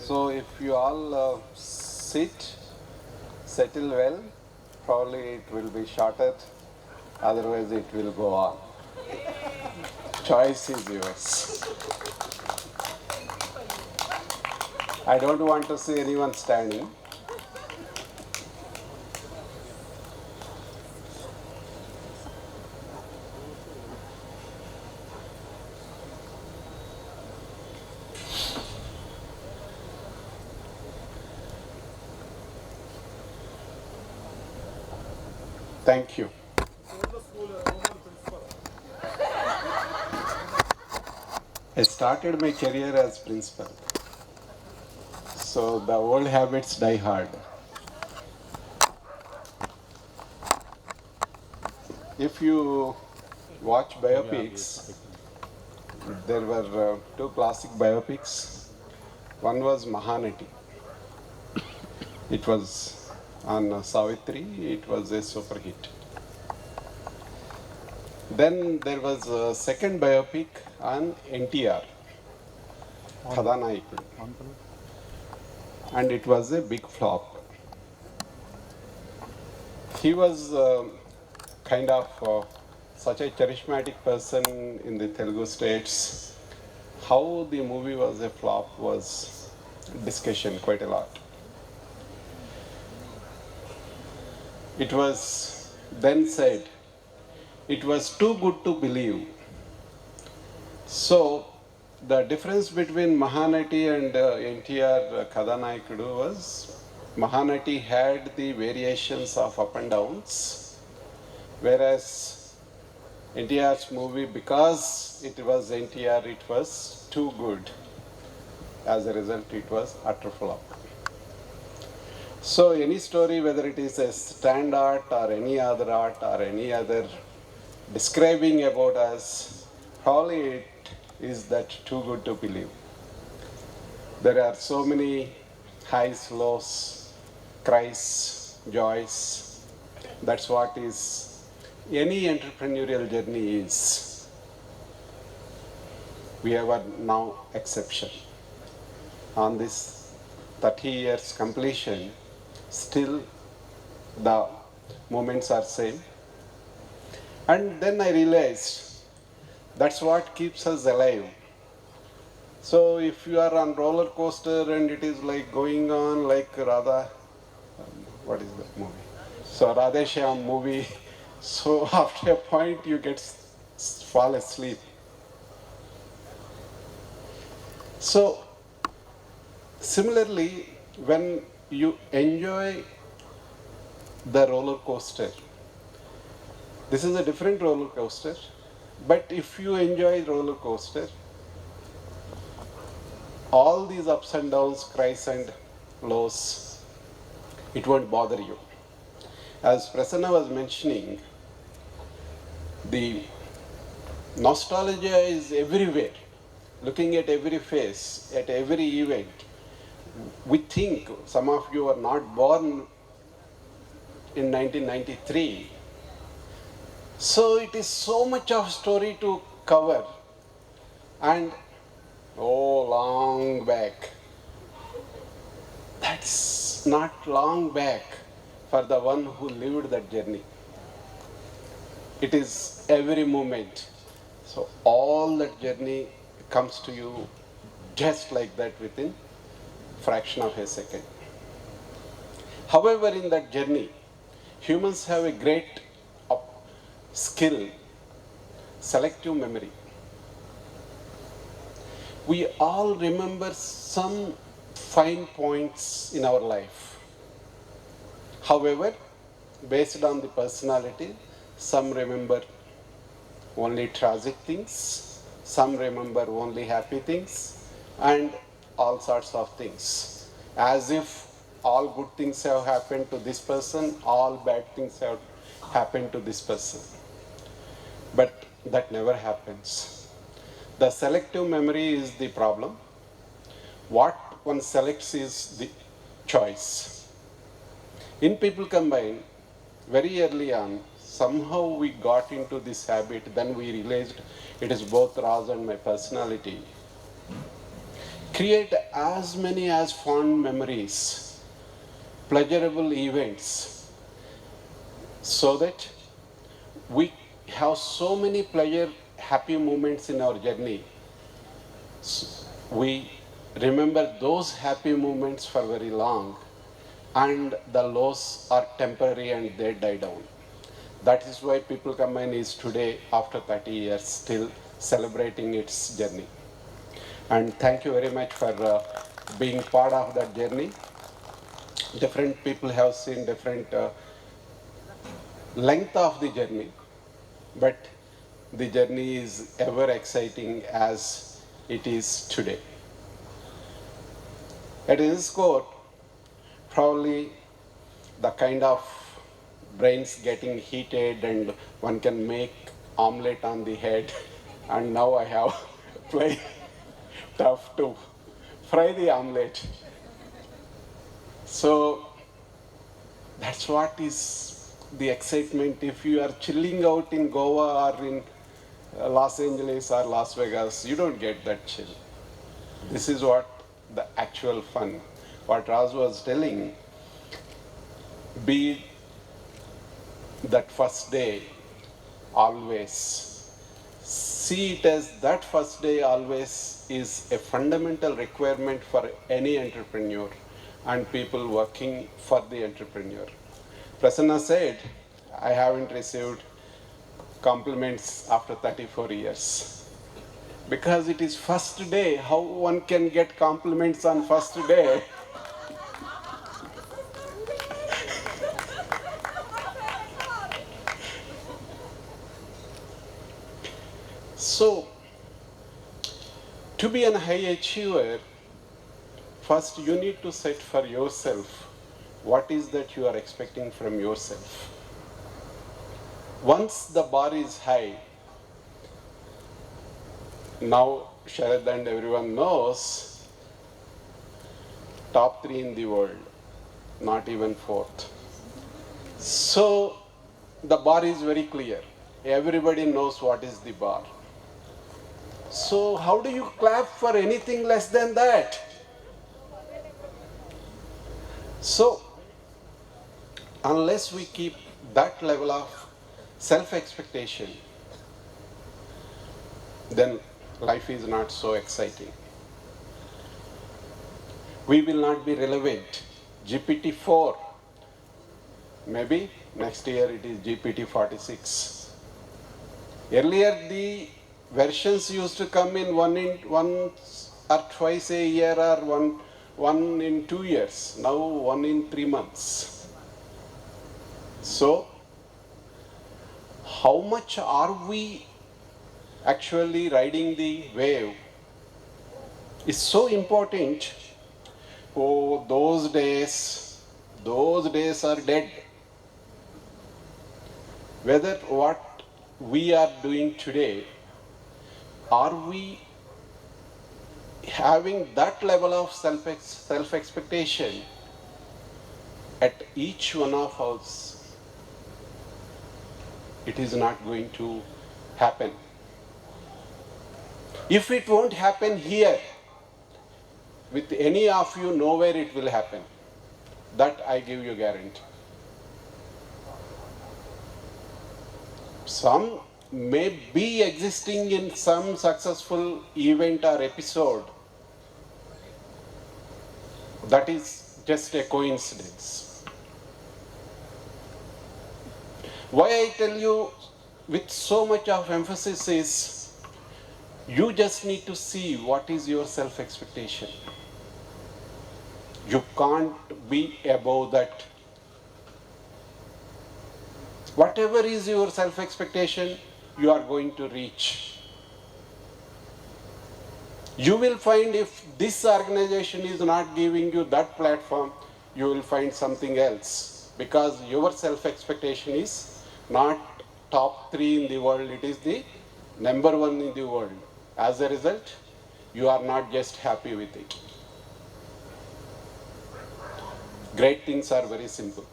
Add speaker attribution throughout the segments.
Speaker 1: So if you all settle well, probably it will be shorter, otherwise it will go on. Choice is yours. I don't want to see anyone standing. Thank you. I started my career as principal. So the old habits die hard. If you watch biopics, there were two classic biopics. One was Mahanati. It was on Savitri, it was a super hit. Then there was a second biopic on NTR, Kadanayakudu, and it was a big flop. He was kind of such a charismatic person in the Telugu states. How the movie was a flop was discussion quite a lot. It was then said, it was too good to believe. So the difference between Mahanati and NTR Kadanayakudu was Mahanati had the variations of up and downs, whereas NTR's movie, because it was NTR, it was too good. As a result, it was utter flop. So any story, whether it is a stand art or any other art or any other describing about us, probably it is that too good to believe. There are so many highs, lows, cries, joys. That's what is any entrepreneurial journey is. We have a now exception. On this 30 years completion, still the moments are same. And then I realized that's what keeps us alive. So if you are on roller coaster and it is like going on like Radha, what is that movie? So Radhe Shyam movie. So after a point you fall asleep. So similarly, when you enjoy the roller coaster, this is a different roller coaster, but if you enjoy roller coaster, all these ups and downs, cries and lows, it won't bother you. As Prasanna was mentioning, the nostalgia is everywhere. Looking at every face, at every event, we think some of you are not born in 1993. So it is so much of story to cover, and long back. That's not long back for the one who lived that journey. It is every moment. So all that journey comes to you just like that within fraction of a second. However, in that journey, humans have a great skill, selective memory. We all remember some fine points in our life. However, based on the personality, some remember only tragic things, some remember only happy things, and all sorts of things. As if all good things have happened to this person, all bad things have happened to this person. But that never happens. The selective memory is the problem. What one selects is the choice. In People Combine, very early on, somehow we got into this habit, then we realized it is both Raj and my personality. create as many as fond memories, pleasurable events, so that we have so many pleasure, happy moments in our journey. We remember those happy moments for very long, and the lows are temporary and they die down. That is why People Combine is today, after 30 years, still celebrating its journey. And thank you very much for being part of that journey. Different people have seen different length of the journey, but the journey is ever exciting as it is today. At this core, probably the kind of brains getting heated and one can make omelette on the head, and now I have played tough to fry the omelette. So that's what is the excitement. If you are chilling out in Goa or in Los Angeles or Las Vegas, you don't get that chill. This is what the actual fun. What Raj was telling, be that first day always. See it as that first day always is a fundamental requirement for any entrepreneur and people working for the entrepreneur. Prasanna said, I haven't received compliments after 34 years. Because it is first day, how one can get compliments on first day? So, to be a high achiever, first you need to set for yourself what is that you are expecting from yourself. Once the bar is high, now Sharad and everyone knows, top 3 in the world, not even 4th. So the bar is very clear. Everybody knows what is the bar. So how do you clap for anything less than that? So unless we keep that level of self-expectation, then life is not so exciting. We will not be relevant. GPT-4, maybe next year it is GPT-46. Earlier the versions used to come in once or twice a year or one in 2 years. Now 1 in 3 months. So how much are we actually riding the wave is so important. Oh, those days are dead. Whether what we are doing today, are we having that level of self-expectation at each one of us? It is not going to happen. If it won't happen here, with any of you, nowhere it will happen. That I give you guarantee. Some may be existing in some successful event or episode. That is just a coincidence. Why I tell you with so much of emphasis is, you just need to see what is your self-expectation. You can't be above that. Whatever is your self-expectation, you are going to reach. You will find if this organization is not giving you that platform, you will find something else. Because your self-expectation is not top 3 in the world, it is the number 1 in the world. As a result, you are not just happy with it. Great things are very simple.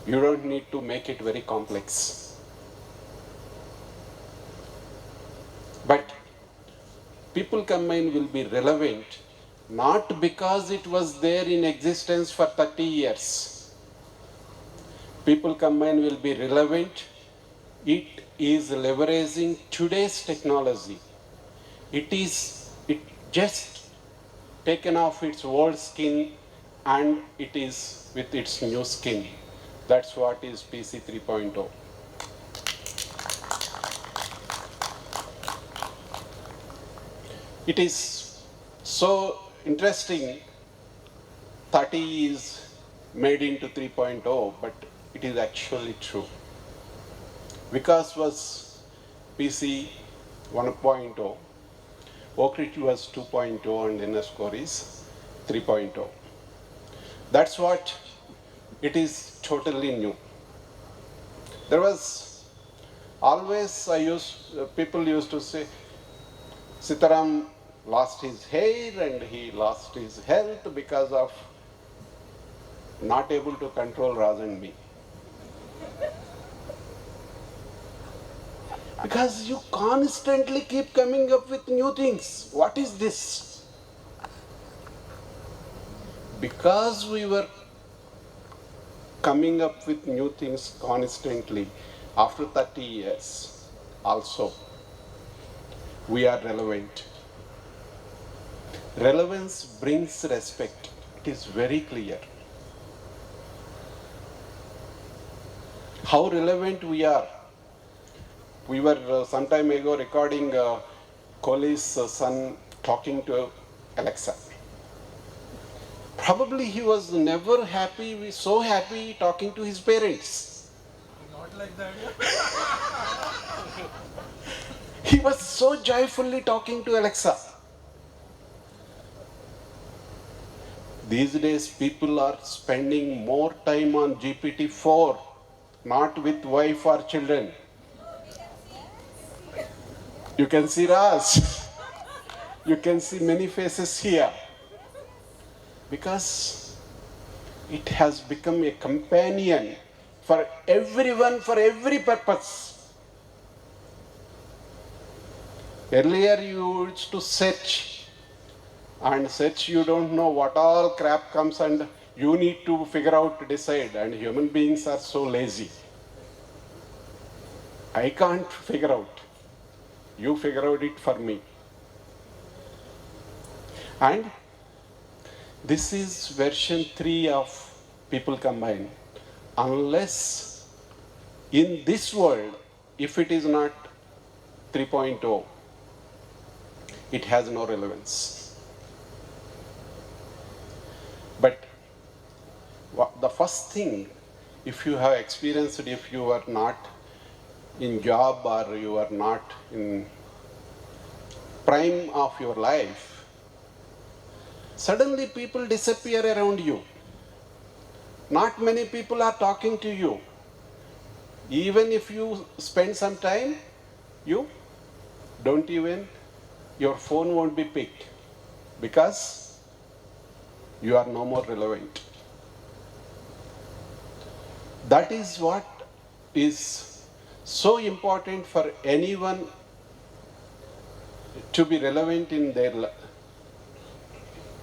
Speaker 1: You don't need to make it very complex. But people combine will be relevant not because it was there in existence for 30 years. People combine will be relevant. It is leveraging today's technology. It just taken off its old skin and it is with its new skin. That's what is PC 3.0. It is so interesting. 30 is made into 3.0, but it is actually true. Vikas was PC 1.0, Oak Ridge was 2.0, and NSCore is 3.0. That's what it is, totally new. There was always, people used to say, Sitaram lost his hair and he lost his health because of not able to control Raj and me. Because you constantly keep coming up with new things. What is this? Because we were coming up with new things constantly after 30 years also, we are relevant. Relevance brings respect. It is very clear. How relevant we are. We were some time ago recording Kohli's son talking to Alexa. Probably he was never happy, so happy talking to his parents.
Speaker 2: Not like that.
Speaker 1: He was so joyfully talking to Alexa. These days people are spending more time on GPT-4, not with wife or children. You can see Ras. You can see many faces here. Because it has become a companion for everyone, for every purpose. Earlier you used to search, and search you don't know what all crap comes and you need to figure out, decide, and human beings are so lazy. I can't figure out. You figure out it for me. And this is version 3 of People Combine. Unless in this world, if it is not 3.0, it has no relevance. But the first thing, if you have experienced, if you are not in job or you are not in prime of your life, suddenly people disappear around you. Not many people are talking to you. Even if you spend some time, you don't even, your phone won't be picked because you are no more relevant. That is what is so important for anyone to be relevant in their life,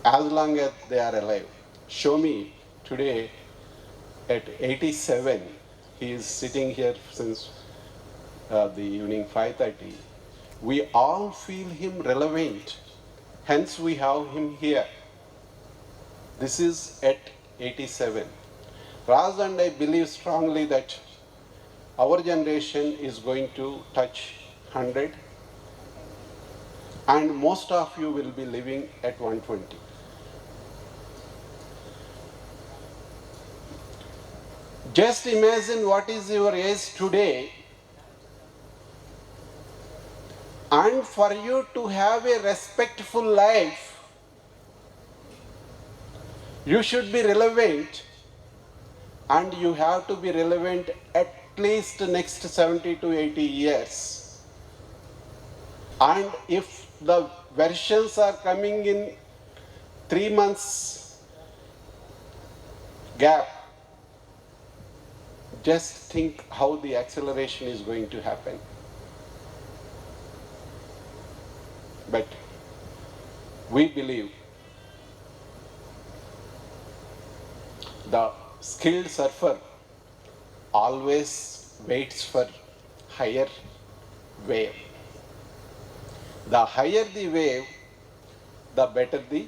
Speaker 1: as long as they are alive. Show me today at 87, he is sitting here since the evening 5:30. We all feel him relevant, hence we have him here. This is at 87. Raz and I believe strongly that our generation is going to touch 100, and most of you will be living at 120. Just imagine what is your age today, and for you to have a respectful life, you should be relevant, and you have to be relevant at least next 70 to 80 years. And if the versions are coming in 3 months gap, just think how the acceleration is going to happen. But We believe the skilled surfer always waits for higher wave. The higher the wave, the better the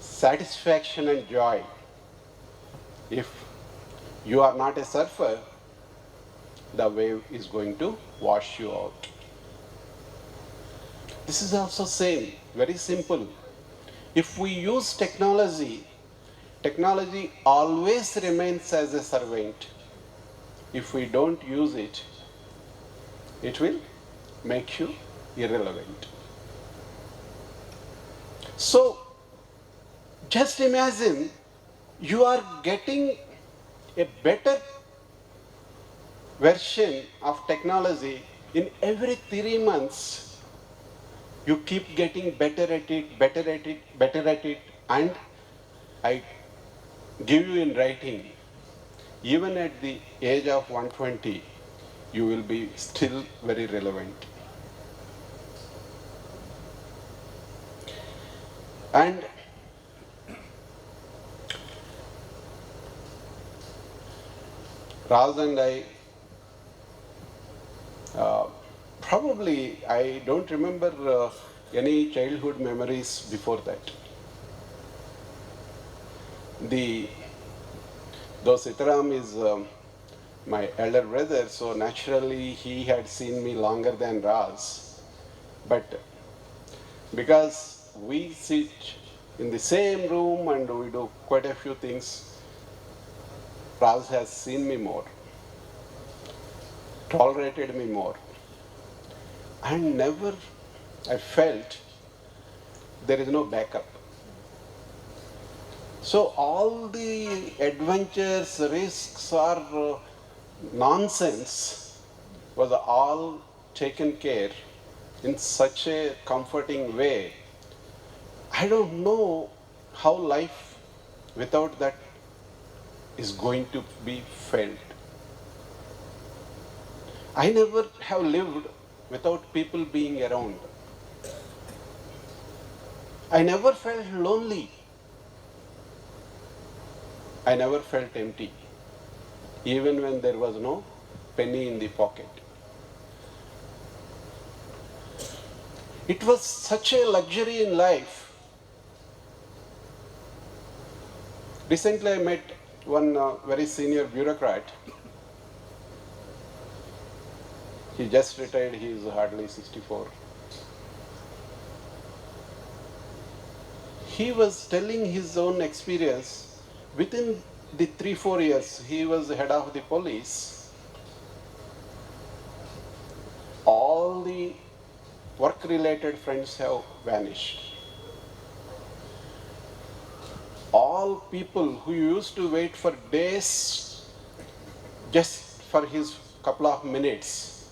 Speaker 1: satisfaction and joy. If you are not a surfer, the wave is going to wash you out. This is also same, very simple. If we use technology, technology always remains as a servant. If we don't use it, it will make you irrelevant. So, just imagine you are getting a better version of technology in every 3 months. You keep getting better at it, better at it, better at it, and I give you in writing, even at the age of 120, you will be still very relevant. And Raz and I, probably I don't remember any childhood memories before that. Though Sitaram is my elder brother, so naturally he had seen me longer than Raz. But because we sit in the same room and we do quite a few things, Raz has seen me more, tolerated me more, and never I felt there is no backup. So all the adventures, risks or nonsense was all taken care in such a comforting way. I don't know how life without that is going to be felt. I never have lived without people being around. I never felt lonely. I never felt empty, even when there was no penny in the pocket. It was such a luxury in life. Recently I met one very senior bureaucrat. He just retired, he is hardly 64. He was telling his own experience. Within the 3-4 years, he was head of the police. All the work-related friends have vanished. All people who used to wait for days just for his couple of minutes,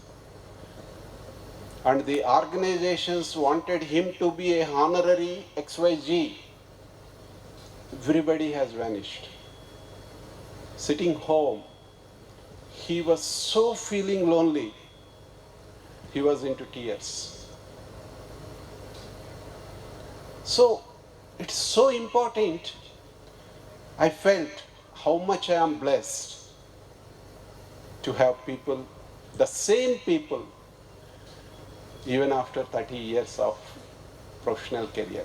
Speaker 1: and the organizations wanted him to be a honorary XYZ, everybody has vanished. Sitting home, he was so feeling lonely, he was into tears. So, it's so important. I felt how much I am blessed to have people, the same people, even after 30 years of professional career.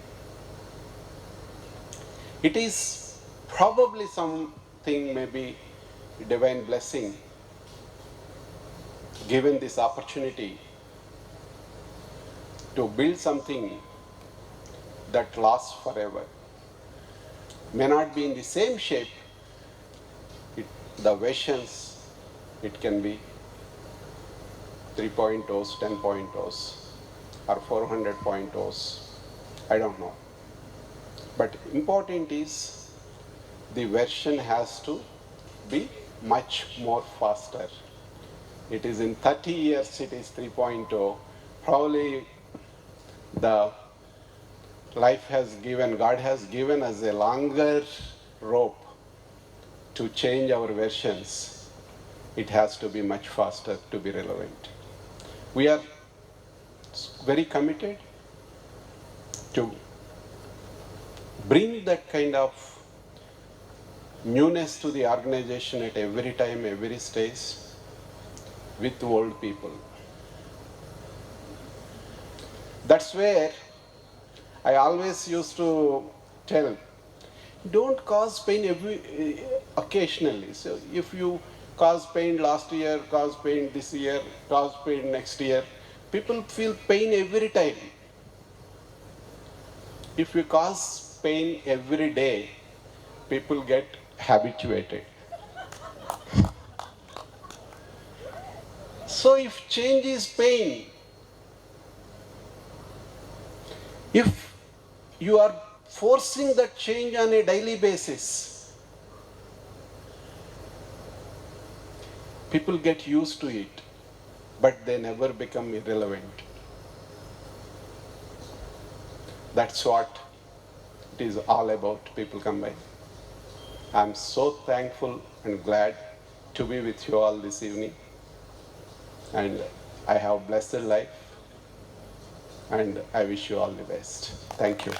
Speaker 1: It is probably something, maybe divine blessing, given this opportunity to build something that lasts forever. May not be in the same shape, the versions, it can be 3.0s, 10.0s, or 400.0s, I don't know. But important is the version has to be much more faster. It is in 30 years, it is 3.0. Probably the life has given, God has given us a longer rope to change our versions. It has to be much faster to be relevant. We are very committed to bring that kind of newness to the organization at every time, every stage with old people. That's where I always used to tell, don't cause pain occasionally. So if you cause pain last year, cause pain this year, cause pain next year, people feel pain every time. If you cause pain every day, people get habituated. So if change is pain, if you are forcing that change on a daily basis, people get used to it, but they never become irrelevant. That's what it is all about, people combine. I'm so thankful and glad to be with you all this evening. And I have a blessed life. And I wish you all the best. Thank you.